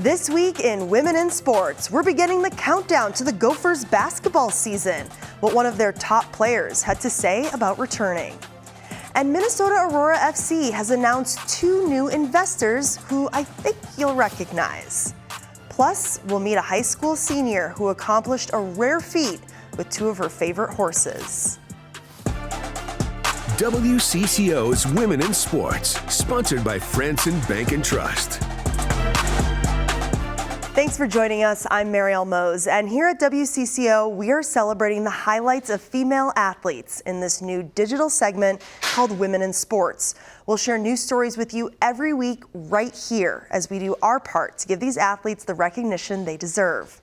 This week in Women in Sports, we're beginning the countdown to the Gophers basketball season. What one of their top players had to say about returning. And Minnesota Aurora FC has announced 2 new investors who I think you'll recognize. Plus, we'll meet a high school senior who accomplished a rare feat with 2 of her favorite horses. WCCO's Women in Sports, sponsored by Franson Bank and Trust. Thanks for joining us. I'm Marielle Mohs, and here at WCCO, we are celebrating the highlights of female athletes in this new digital segment called Women in Sports. We'll share news stories with you every week right here as we do our part to give these athletes the recognition they deserve.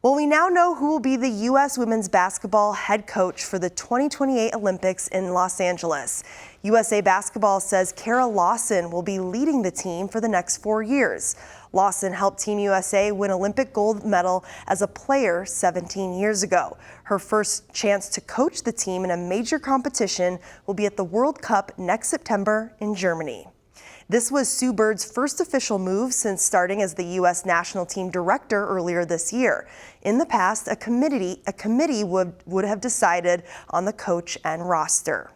Well, we now know who will be the U.S. women's basketball head coach for the 2028 Olympics in Los Angeles. USA Basketball says Lawson will be leading the team for the next 4 years. Lawson helped Team USA win Olympic gold medal as a player 17 years ago. Her first chance to coach the team in a major competition will be at the World Cup next September in Germany. This was Sue Bird's first official move since starting as the U.S. national team director earlier this year. In the past, a committee would have decided on the coach and roster.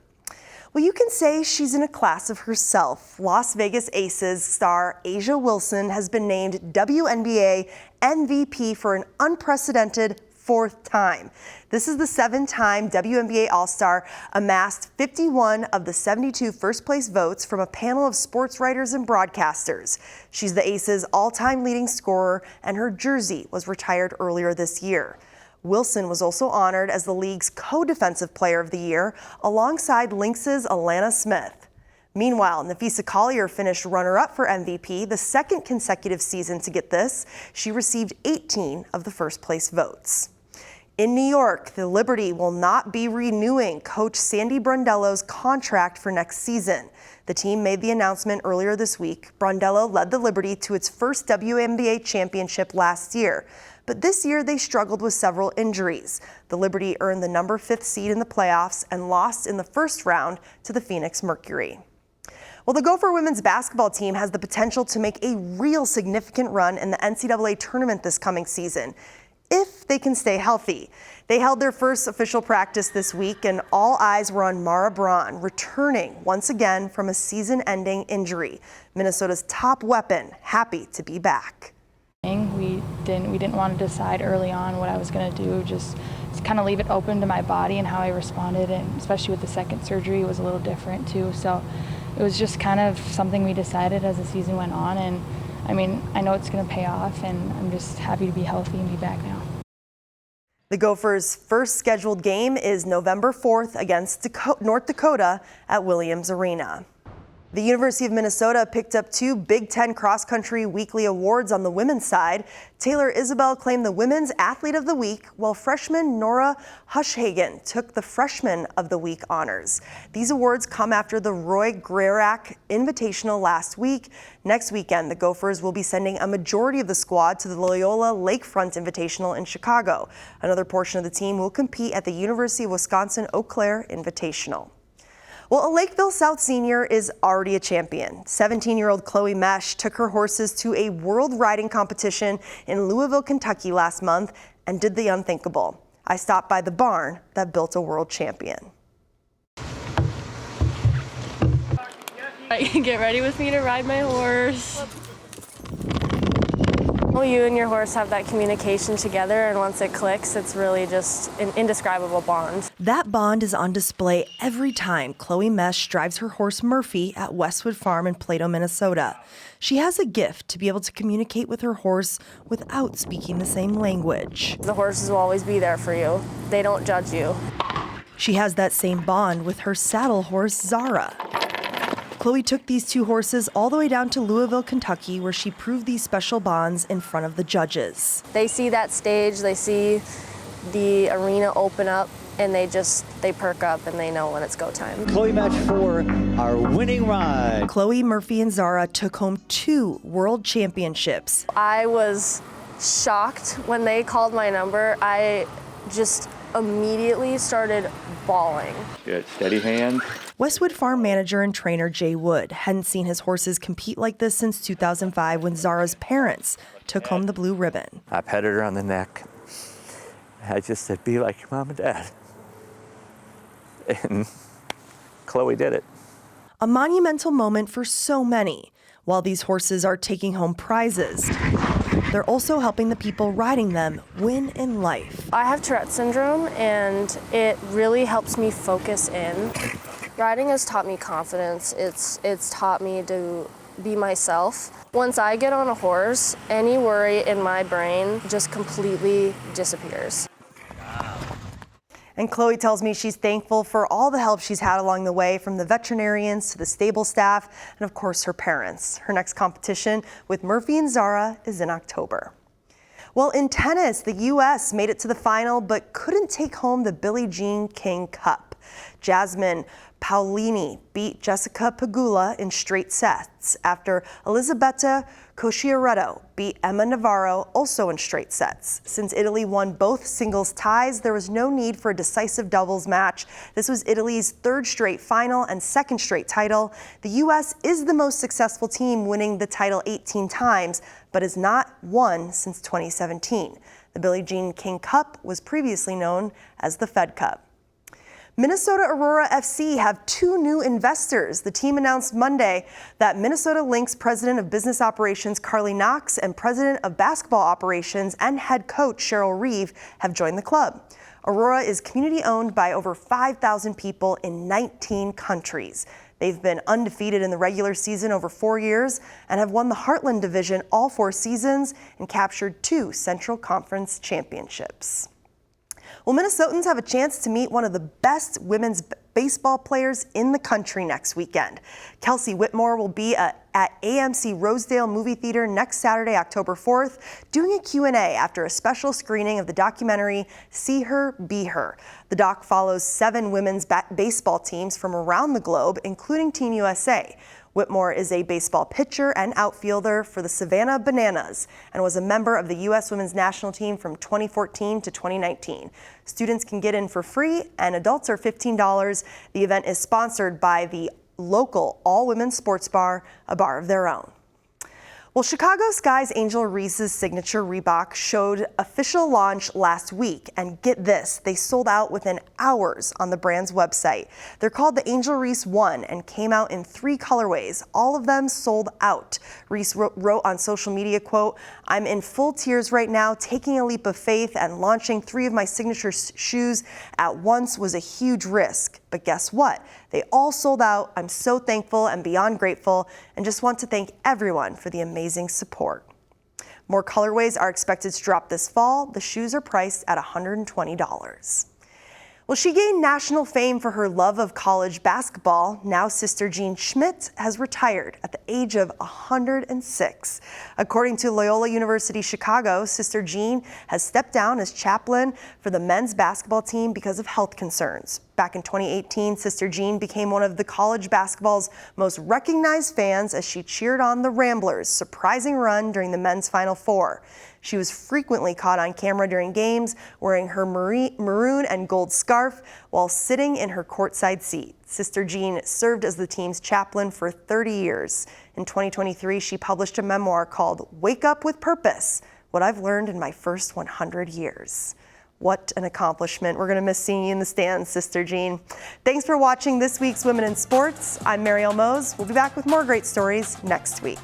Well, you can say she's in a class of herself. Las Vegas Aces star A'ja Wilson has been named WNBA MVP for an unprecedented 4th time. This is the 7-time WNBA All-Star, amassed 51 of the 72 first-place votes from a panel of sports writers and broadcasters. She's the Aces' all-time leading scorer, and her jersey was retired earlier this year. Wilson was also honored as the league's co-defensive player of the year, alongside Lynx's Alana Smith. Meanwhile, Napheesa Collier finished runner-up for MVP, the 2nd consecutive season to get this. She received 18 of the first-place votes. In New York, the Liberty will not be renewing coach Sandy Brondello's contract for next season. The team made the announcement earlier this week. Brondello led the Liberty to its first WNBA championship last year. But this year, they struggled with several injuries. The Liberty earned the number 5th seed in the playoffs and lost in the first round to the Phoenix Mercury. Well, the Gopher women's basketball team has the potential to make a real significant run in the NCAA tournament this coming season, if they can stay healthy. They held their first official practice this week, and all eyes were on Mara Braun, returning once again from a season-ending injury. Minnesota's top weapon, happy to be back. We didn't want to decide early on what I was going to do, just kind of leave it open to my body and how I responded, and especially with the second surgery, it was a little different too. So it was just kind of something we decided as the season went on, and I mean, I know it's going to pay off, and I'm just happy to be healthy and be back now. The Gophers' first scheduled game is November 4th against North Dakota at Williams Arena. The University of Minnesota picked up 2 Big Ten cross-country weekly awards on the women's side. Taylor Isabel claimed the Women's Athlete of the Week, while freshman Nora Hushhagen took the Freshman of the Week honors. These awards come after the Roy Grerack Invitational last week. Next weekend, the Gophers will be sending a majority of the squad to the Loyola Lakefront Invitational in Chicago. Another portion of the team will compete at the University of Wisconsin-Eau Claire Invitational. Well, a Lakeville South senior is already a champion. 17-year-old Chloe Mesh took her horses to a world riding competition in Louisville, Kentucky last month and did the unthinkable. I stopped by the barn that built a world champion. Get ready with me to ride my horse. Well, you and your horse have that communication together, and once it clicks, it's really just an indescribable bond. That bond is on display every time Chloe Mesh drives her horse Murphy at Westwood Farm in Plato, Minnesota. She has a gift to be able to communicate with her horse without speaking the same language. The horses will always be there for you. They don't judge you. She has that same bond with her saddle horse, Zara. Chloe took these 2 horses all the way down to Louisville, Kentucky, where she proved these special bonds in front of the judges. They see that stage, they see the arena open up, and they perk up and they know when it's go time. Chloe match 4, our winning ride. Chloe, Murphy, and Zara took home 2 world championships. I was shocked when they called my number. I just immediately started bawling. Good, steady hand. Westwood Farm manager and trainer Jay Wood hadn't seen his horses compete like this since 2005 when Zara's parents took home the blue ribbon. I petted her on the neck. I just said, be like your mom and dad. And Chloe did it. A monumental moment for so many. While these horses are taking home prizes, they're also helping the people riding them win in life. I have Tourette syndrome, and it really helps me focus in. Riding has taught me confidence. It's taught me to be myself. Once I get on a horse, any worry in my brain just completely disappears. And Chloe tells me she's thankful for all the help she's had along the way, from the veterinarians to the stable staff, and of course her parents. Her next competition with Murphy and Zara is in October. Well, in tennis, the U.S. made it to the final but couldn't take home the Billie Jean King Cup. Jasmine Paolini beat Jessica Pegula in straight sets after Elisabetta Cosciaretto beat Emma Navarro also in straight sets. Since Italy won both singles ties, there was no need for a decisive doubles match. This was Italy's third straight final and second straight title. The U.S. is the most successful team, winning the title 18 times, but has not won since 2017. The Billie Jean King Cup was previously known as the Fed Cup. Minnesota Aurora FC have two new investors. The team announced Monday that Minnesota Lynx President of Business Operations Carley Knox and President of Basketball Operations and head coach Cheryl Reeve have joined the club. Aurora is community owned by over 5,000 people in 19 countries. They've been undefeated in the regular season over 4 years and have won the Heartland Division all 4 seasons and captured 2 Central Conference championships. Well, Minnesotans have a chance to meet one of the best women's baseball players in the country next weekend. Kelsie Whitmore will be at AMC Rosedale Movie Theater next Saturday, October 4th, doing a Q&A after a special screening of the documentary See Her, Be Her. The doc follows 7 women's baseball teams from around the globe, including Team USA. Whitmore is a baseball pitcher and outfielder for the Savannah Bananas and was a member of the U.S. women's national team from 2014 to 2019. Students can get in for free and adults are $15. The event is sponsored by the local all-women's sports bar, a bar of their own. Well, Chicago Sky's Angel Reese's signature Reebok showed official launch last week, and get this, they sold out within hours on the brand's website. They're called the Angel Reese 1 and came out in 3 colorways. All of them sold out. Reese wrote on social media, quote, "I'm in full tears right now, taking a leap of faith, and launching 3 of my signature shoes at once was a huge risk. But guess what? They all sold out. I'm so thankful and beyond grateful, and just want to thank everyone for the amazing support." More colorways are expected to drop this fall. The shoes are priced at $120. Well, she gained national fame for her love of college basketball. Now Sister Jean Schmidt has retired at the age of 106. According to Loyola University Chicago, Sister Jean has stepped down as chaplain for the men's basketball team because of health concerns. Back in 2018, Sister Jean became one of the college basketball's most recognized fans as she cheered on the Ramblers' surprising run during the men's Final Four. She was frequently caught on camera during games wearing her maroon and gold scarf while sitting in her courtside seat. Sister Jean served as the team's chaplain for 30 years. In 2023, she published a memoir called Wake Up with Purpose: What I've Learned in My First 100 Years. What an accomplishment. We're going to miss seeing you in the stands, Sister Jean. Thanks for watching this week's Women in Sports. I'm Marielle Mohs. We'll be back with more great stories next week.